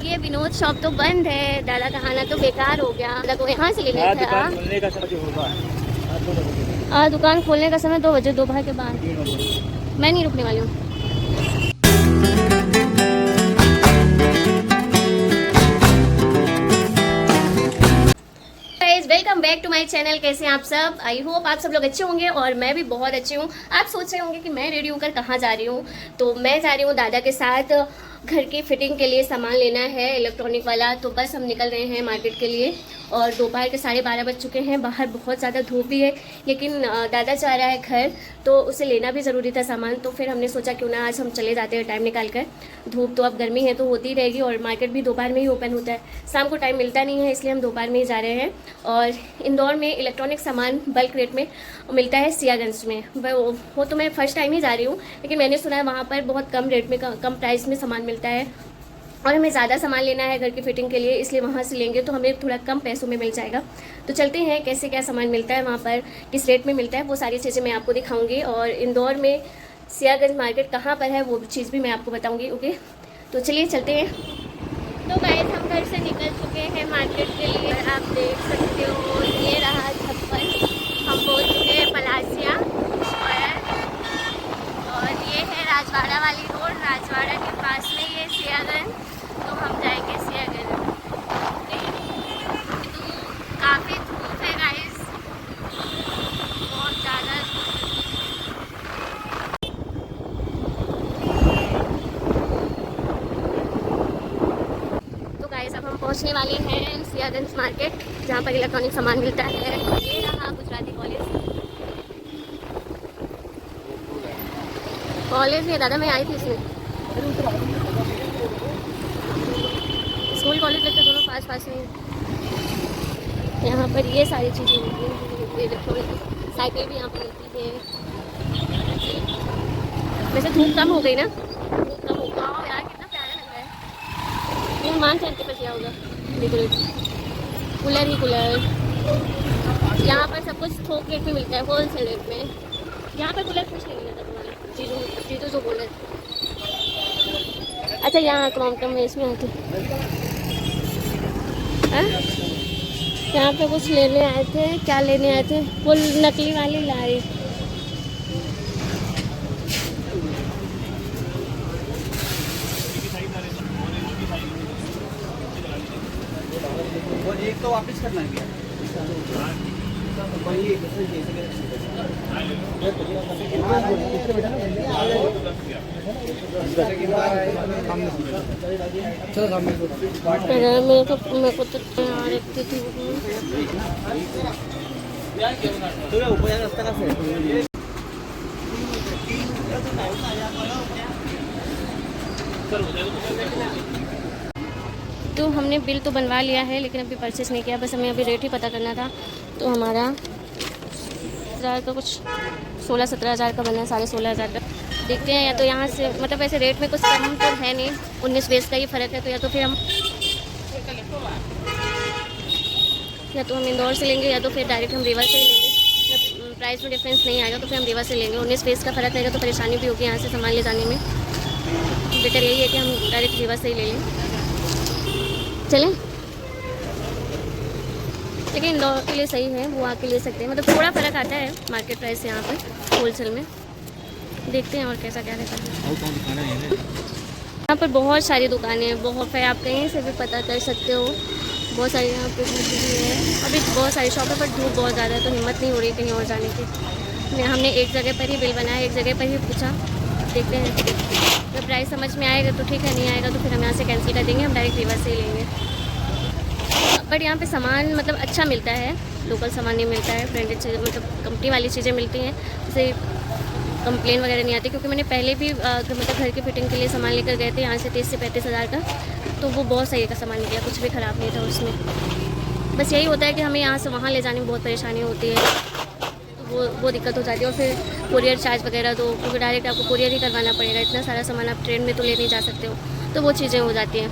ये विनोद शॉप तो बंद है, दादा का खाना तो बेकार हो गया। दादा को यहाँ से ले लेते हैं। दुकान खोलने का समय 2 बजे, दोपहर के बाद। मैं नहीं रुकने वाली हूँ। Welcome back to my channel. कैसे हैं आप सब? आई होप आप सब लोग अच्छे होंगे और मैं भी बहुत अच्छी हूँ। आप सोच रहे होंगे कि मैं रेडी होकर कहाँ जा रही हूँ, तो मैं जा रही हूँ दादा के साथ घर की फिटिंग के लिए सामान लेना है, इलेक्ट्रॉनिक वाला। तो बस हम निकल रहे हैं मार्केट के लिए और दोपहर के 12:30 बज चुके हैं। बाहर बहुत ज़्यादा धूप भी है, लेकिन दादा जा रहा है घर, तो उसे लेना भी ज़रूरी था सामान। तो फिर हमने सोचा क्यों ना आज हम चले जाते हैं टाइम निकाल कर। धूप तो अब गर्मी है तो होती रहेगी और मार्केट भी दोपहर में ही ओपन होता है, शाम को टाइम मिलता नहीं है, इसलिए हम दोपहर में ही जा रहे हैं। और इंदौर में इलेक्ट्रॉनिक सामान बल्क रेट में मिलता है सियागंज में। वो तो मैं फ़र्स्ट टाइम ही जा रही हूँ, लेकिन मैंने सुना है वहाँ पर बहुत कम रेट में, कम प्राइस में सामान मिलता है और हमें ज़्यादा सामान लेना है घर की फिटिंग के लिए, इसलिए वहाँ से लेंगे तो हमें थोड़ा कम पैसों में मिल जाएगा। तो चलते हैं, कैसे क्या सामान मिलता है वहाँ पर, किस रेट में मिलता है, वो सारी चीज़ें मैं आपको दिखाऊंगी। और इंदौर में सियागंज मार्केट कहाँ पर है वो चीज़ भी मैं आपको बताऊँगी। ओके, तो चलिए चलते हैं। तो गाइस हम घर से निकल चुके हैं मार्केट के लिए। आप देख सकते हो ये रहा छप्पर, हम पहुँच चुके हैं पलासिया और ये है राजवाड़ा वाली रोड। राजवाड़ा के पास में ये सियागंज, तो हम जाएंगे सियागंज। तो काफ़ी धूप है गाइस, बहुत ज़्यादा। तो गाइस अब हम पहुंचने वाले हैं सियागंज मार्केट, जहां पर इलेक्ट्रॉनिक सामान मिलता है। ये रहा गुजराती कॉलेज में दादा मैं आई थी इसमें। स्कूल कॉलेज लगते दोनों पास पास में। यहाँ पर ये सारी चीज़ें मिलती हैं, इलेक्ट्रॉनिक साइकिल भी यहाँ पर मिलती है। वैसे धूप कम हो गई ना, धूप कम हो गया यार, कितना प्यारा लग रहा है। ये मान चलते पर क्या होगा, डेकोरेट कूलर ही कूलर। यहाँ पर सब कुछ थोक रेट में मिलता है, होल सेल रेट में। यहाँ पर कूलर कुछ नहीं मिलता तुम्हारे चीज़ों जो बोले। अच्छा यहाँ क्रॉम्पटन में इसमें आते यहाँ पे कुछ लेने आए थे। क्या लेने आए थे? वो नकली वाली लाई। एक तो वापस करना है। मेरे को तो रखती थी तो हमने बिल तो बनवा लिया है, लेकिन अभी परचेस नहीं किया। बस हमें अभी रेट ही पता करना था। तो हमारा 1000 का कुछ 16-17 हज़ार का बना है, 16,500 का। देखते हैं, या तो यहाँ से मतलब ऐसे रेट में कुछ कम तो है नहीं, 19-20 का ही फ़र्क है। तो या तो फिर हम इंदौर से लेंगे, या तो फिर डायरेक्ट हम रीवा से ही लेंगे। प्राइस में डिफरेंस नहीं आएगा तो फिर हम रीवा से लेंगे। 19-20 का फ़र्क रहेगा तो परेशानी भी होगी यहाँ से सामान ले जाने में। बेटर यही है कि हम डायरेक्ट रीवा से ही ले लें। चलें, लेकिन इंदौर के लिए सही है, वो आके ले सकते हैं। मतलब थोड़ा फ़र्क आता है मार्केट प्राइस से यहाँ पर होलसेल में। देखते हैं और कैसा क्या रहता है। यहाँ पर बहुत सारी दुकानें हैं, बहुत है, आप कहीं से भी पता कर सकते हो। बहुत सारी यहाँ पे है, अभी बहुत सारी शॉप है, पर धूप बहुत ज़्यादा है तो हिम्मत नहीं हो रही कहीं और जाने की। हमने एक जगह पर ही बिल बनाया, एक जगह पर ही पूछा। देखते हैं, जब प्राइस समझ में आएगा तो ठीक है, नहीं आएगा तो फिर हम यहाँ से कैंसिल कर देंगे, हम डायरेक्ट रीवा से ही लेंगे। बट यहाँ पे सामान मतलब अच्छा मिलता है, लोकल सामान नहीं मिलता है, ब्रांडेड चीज़ें मतलब कंपनी वाली चीज़ें मिलती हैं, जैसे कंप्लेन वगैरह नहीं आती। क्योंकि मैंने पहले भी मतलब घर की फिटिंग के लिए सामान लेकर गए थे यहाँ से 30 से 35 हज़ार का, तो वो बहुत सही का सामान निकला, कुछ भी ख़राब नहीं था उसमें। बस यही होता है कि हमें यहाँ से वहाँ ले जाने में बहुत परेशानी होती है, तो वो दिक्कत हो जाती है। और फिर कुरियर चार्ज वगैरह तो, क्योंकि डायरेक्ट आपको कुरियर ही करवाना पड़ेगा, इतना सारा सामान आप ट्रेन में तो ले नहीं जा सकते हो, तो वो चीज़ें हो जाती हैं।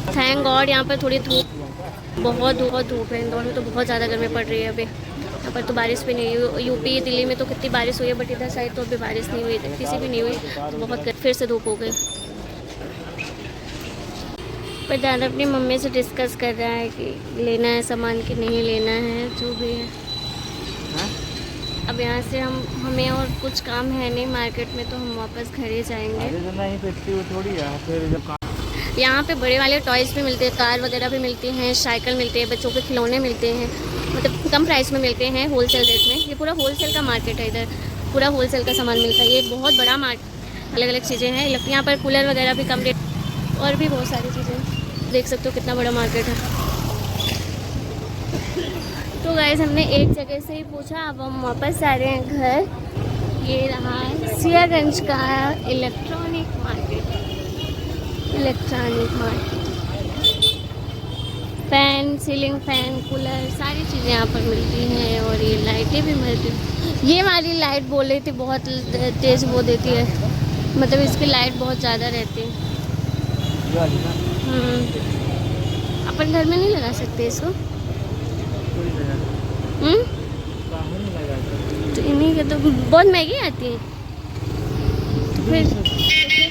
थैंक गॉड यहाँ पर थोड़ी धूप, बहुत धूप है। इंदौर में तो बहुत ज़्यादा गर्मी पड़ रही है अभी। यहाँ पर तो बारिश भी नहीं हुई। यूपी दिल्ली में तो कितनी बारिश हुई है, बट इधर साइड तो अभी बारिश नहीं हुई, किसी भी नहीं हुई। तो बहुत फिर से धूप हो गई। पर दादा अपनी मम्मी से डिस्कस कर रहा है कि लेना है सामान कि नहीं लेना है, जो भी है। अब यहाँ से हमें और कुछ काम है नहीं मार्केट में, तो हम वापस घर ही जाएंगे। यहाँ पे बड़े वाले टॉयज़ भी मिलते हैं, कार वगैरह भी मिलती हैं, साइकिल मिलती है, बच्चों के खिलौने मिलते हैं, मतलब कम प्राइस में मिलते हैं, होलसेल रेट में। ये पूरा होलसेल का मार्केट है, इधर पूरा होलसेल का सामान मिलता है। ये बहुत बड़ा मार्केट, अलग अलग चीज़ें हैं। यहाँ पर कूलर वगैरह भी कम रेट, और भी बहुत सारी चीज़ें। देख सकते हो कितना बड़ा मार्केट है। तो गाइस हमने एक जगह से ही पूछा, अब हम वापस आ रहे हैं घर। ये रहा है सियागंज का electronic market. Fan, ceiling fan, cooler, सारी चीज़ें यहाँ पर मिलती हैं। और ये लाइटें भी मिलती हैं। ये वाली लाइट बोल रही थी बहुत तेज़ वो देती है, मतलब इसकी लाइट बहुत ज़्यादा रहती है। अपन घर में नहीं लगा सकते इसको। तो इन्हीं के तो बहुत महंगी आती है, तो फिर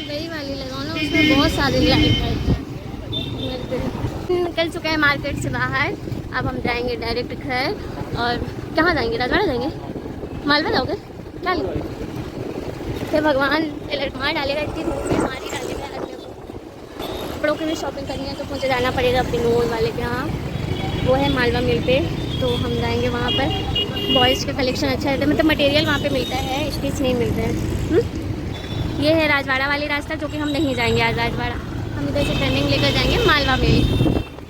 वही वाली लगाओ ना, उसमें बहुत सारी लाइट है। निकल चुके हैं मार्केट से बाहर, अब हम जाएंगे डायरेक्ट घर। और कहाँ जाएंगे? राजवाड़ा जाएंगे? मालवा जाओगे? क्या हे भगवान, मार डालेगा इतनी धूप में, मार ही डालेगा आदमी को। कपड़ों की भी शॉपिंग करनी है तो मुझे जाना पड़ेगा अपनी नोन वाले के यहाँ, वो है मालवा मिल पे, तो हम जाएंगे वहाँ पर। बॉयज़ का कलेक्शन अच्छा रहता है, मतलब मटेरियल वहाँ पे मिलता है, स्टिच नहीं मिलते हैं। ये है राजवाड़ा वाली रास्ता, जो कि हम नहीं जाएंगे आज राजवाड़ा, हम इधर से टर्निंग लेकर जाएंगे मालवा मिल।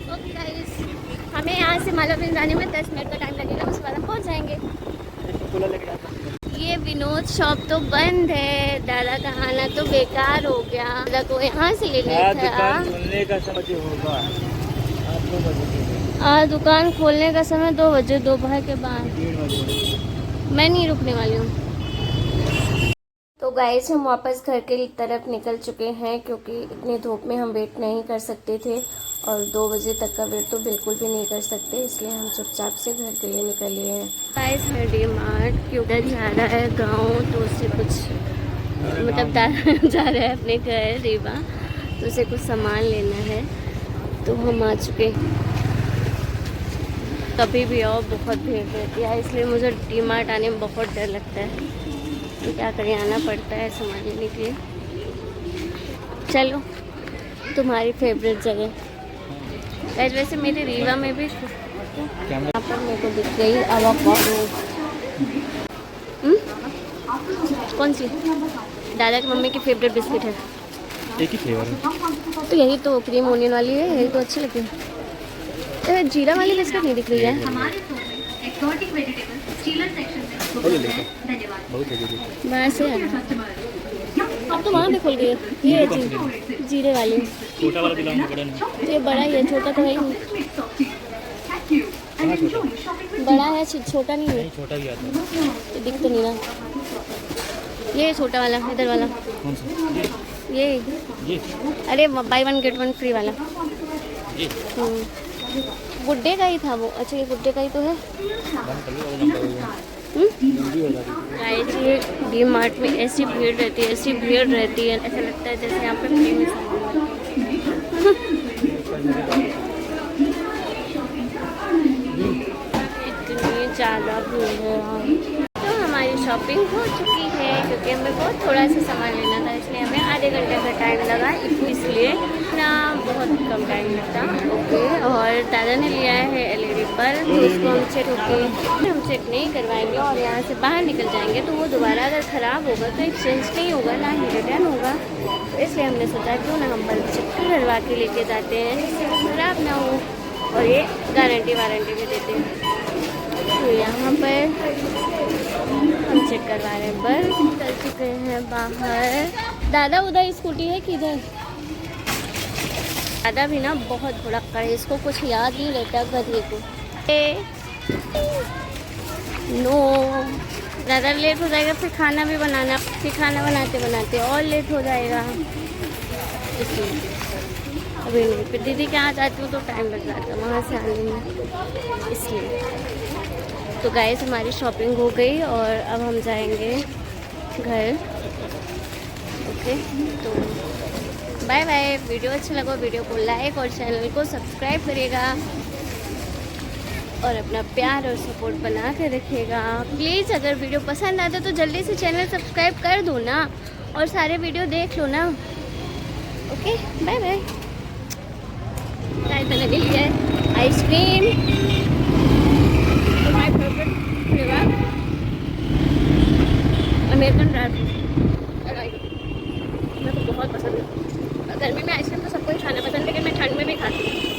ओके गाइस, हमें यहाँ से मालवा मिल जाने में 10 मिनट का टाइम लगेगा, उसके बाद हम पहुँच जाएंगे। ये विनोद शॉप तो बंद है, दादा का आना तो बेकार हो गया। दादा को यहाँ से ले लिया था। दुकान खोलने का समय 2 बजे, दोपहर के बाद। मैं नहीं रुकने वाली हूँ। तो गाइस हम वापस घर के तरफ निकल चुके हैं, क्योंकि इतनी धूप में हम वेट नहीं कर सकते थे, और 2 बजे तक का वेट तो बिल्कुल भी नहीं कर सकते, इसलिए हम चुपचाप से घर के लिए निकले हैं। गाइस डी मार्ट क्यों जा रहा है गाँव, तो उससे कुछ मतलब जा रहा है अपने घर रीवा, तो उसे कुछ सामान लेना है, तो हम आ चुके। कभी भी आओ बहुत भीड़ रहती है, इसलिए मुझे डी मार्ट आने में बहुत डर लगता है, तो क्या करें, आना पड़ता है सामान लेने के लिए। चलो, तुम्हारी फेवरेट जगह वैसे मेरे रीवा में भी यहाँ पर मेरे को दिख गई आवाकाडो। कौन सी? दादा की मम्मी की फेवरेट बिस्किट है। एक ही फ्लेवर है, तो यही तो क्रीम ओनियन वाली है, यही तो अच्छी लगती है। जीरा वाली बिस्किट नहीं दिख रही है। बस अब तो वहाँ भी खुल गई है। ये जीरे वाली, छोटा वाला दिलाऊंगा, बड़ा नहीं। ये बड़ा ही है, छोटा तो है ही। बड़ा है, छोटा नहीं है। छोटा भी आता है, ये दिख तो नहीं रहा। ये छोटा वाला, इधर वाला। कौन सा? ये अरे बाय 1 गेट 1 फ्री वाला। ये गुड्डे का ही था वो। अच्छा, ये गुड्डे का ही तो है। गाइस ये डी मार्ट में ऐसी भीड़ रहती है, ऐसी भीड़ रहती है, ऐसा लगता है जैसे यहाँ पे फ्री में इतनी ज़्यादा भीड़ है। तो हमारी शॉपिंग हो चुकी है, क्योंकि हमें बहुत थोड़ा सा सामान लेना था, इसलिए हमें आधे घंटे का टाइम लगा, इसलिए ना बहुत कम टाइम लगता। ओके, और दादा ने लिया है LED बल्ब, तो उसको हम चेक नहीं करवाएंगे और यहाँ से बाहर निकल जाएंगे, तो वो दोबारा अगर ख़राब होगा तो एक्सचेंज नहीं होगा, ना ही रिटर्न होगा। तो इसलिए हमने सोचा क्यों ना हम बल्ब चेक करवा के लेके जाते हैं, जिससे वो ख़राब ना हो, और ये गारंटी वारंटी भी देते हैं। तो यहाँ पर हम चेक करवा रहे हैं, बल्ब चल चुके हैं बाहर। दादा उधर स्कूटी है किधर? दादा भी ना बहुत भुड़क्कड़ है, इसको कुछ याद नहीं रहता गधे को। नो, ज़्यादा लेट हो जाएगा, फिर खाना भी बनाना, फिर खाना बनाते बनाते और लेट हो जाएगा, इसलिए अभी नहीं। फिर दीदी के यहाँ जाती हूँ तो टाइम लग जाता है वहाँ से आने में, इसलिए। तो गाइस हमारी शॉपिंग हो गई और अब हम जाएंगे घर। ओके, तो बाय बाय। वीडियो अच्छा लगा वीडियो को लाइक और चैनल को सब्सक्राइब करिएगा और अपना प्यार और सपोर्ट बना के रखिएगा प्लीज़। अगर वीडियो पसंद आता तो जल्दी से चैनल सब्सक्राइब कर दो ना और सारे वीडियो देख लो ना। Okay bye bye. गाइस मैंने ले लिया है ice cream, my favourite flavour American dry. मेरे को बहुत पसंद है। गर्मी में आइसक्रीम तो सबको ही खाना पसंद है लेकिन मैं ठंड में भी खाती हूँ।